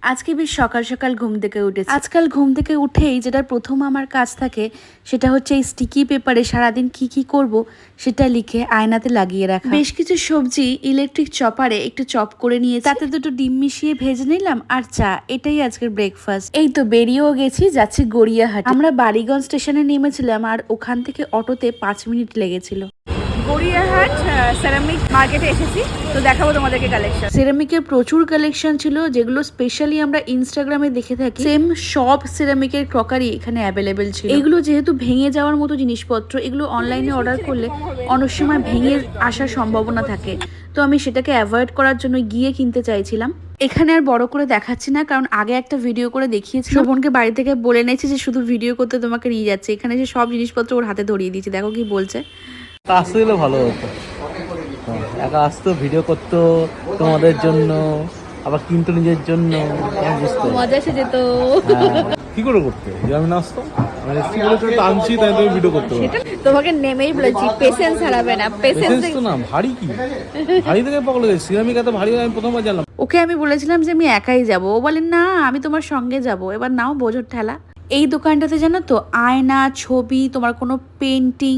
আজকে বেশ সকাল সকাল ঘুম থেকে উঠেছি। আজকাল ঘুম থেকে উঠেই যেটা প্রথম আমার কাজ থাকে সেটা হচ্ছে এই স্টিকি পেপারে সারাদিন কি কি করব সেটা লিখে আয়নাতে লাগিয়ে রাখা। বেশ কিছু সবজি ইলেকট্রিক চপারে একটু চপ করে নিয়েছি, তাতে দুটো ডিম মিশিয়ে ভেজে নিলাম আর চা। এটাই আজকের ব্রেকফাস্ট। এই তো বেরিয়েও গেছি, যাচ্ছি গড়িয়াহাট। আমরা বাড়িগঞ্জ স্টেশনে নেমেছিলাম আর ওখান থেকে অটোতে 5 মিনিট লেগেছিল। গড়িয়াহাট সেরামিক মার্কেটে এসেছি, তো দেখাবো তোমাদেরকে কালেকশন। সিরামিকের প্রচুর কালেকশন ছিল, যেগুলো স্পেশালি আমরা ইনস্টাগ্রামে দেখে থাকি। সেম সব সিরামিকের ক্রকারি এখানে অ্যাভেলেবেল ছিল। এগুলো যেহেতু ভেঙে যাওয়ার মতো জিনিসপত্র, এগুলো অনলাইনে অর্ডার করলে অনেক সময় ভেঙে আসার সম্ভাবনা থাকে, তো আমি সেটাকে অ্যাভয়েড করার জন্য গিয়ে কিনতে চাইছিলাম। এখানে আর বড় করে দেখাচ্ছি না, কারণ আগে একটা ভিডিও করে দেখিয়েছি। শোভনকে বাড়ি থেকে বলে নিয়েছি যে শুধু ভিডিও করতে তোমাকে নিয়ে যাচ্ছে। এখানে যে সব জিনিসপত্র ওর হাতে ধরিয়ে দিয়েছি, দেখো কি বলছে। আসতে গেলে ভালো হতো, একা আসতো, ভিডিও করতো তোমাদের জন্য, আবার কিনতো নিজের জন্য, মজা এসে যেত। কি করে করতে আমি না আসতাম, আমি এসছি বলে তুমি টানছি, তাই তুমি ভিডিও করতে পারো। তোমাকে নেমেই বলেছি পেশেন্স হারাবে না। পেশেন্স তো না, ভারী কি ভারী থেকে পাগল হয়েছে। সিরামিক এত ভারী আমি প্রথমবার জানলাম। ওকে আমি বলেছিলাম যে আমি একাই যাব, ও বলে না আমি তোমার সঙ্গে যাব। এবার নাও বোঝোর ঠেলা। এই দোকানটাতে জানো তো আয়না, ছবি, তোমার কোনো পেন্টিং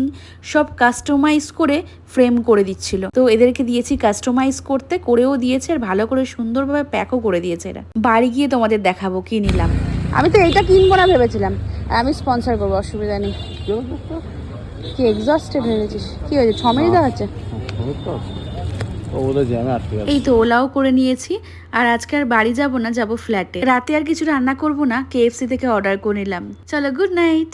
সব কাস্টমাইজ করে ফ্রেম করে দিচ্ছিল। তো এদেরকে দিয়েছি কাস্টমাইজ করতে, করেও দিয়েছে আর ভালো করে সুন্দরভাবে প্যাকও করে দিয়েছে। এরা বাড়ি গিয়ে তোমাদের দেখাবো কি নিলাম। আমি তো এইটা কিনবো না ভেবেছিলাম, আমি স্পন্সর করবো, অসুবিধা নেই। কি এক্সস্টেড হয়ে গেছিস? কি হয়েছে? 6 মিনিট দেখাচ্ছে। এই তো ওলাও করে নিয়েছি। আর আজকে আর বাড়ি যাব না, যাব ফ্ল্যাটে। রাতে আর কিছু রান্না করব না, KFC থেকে অর্ডার করে নিলাম। চলো, গুড নাইট।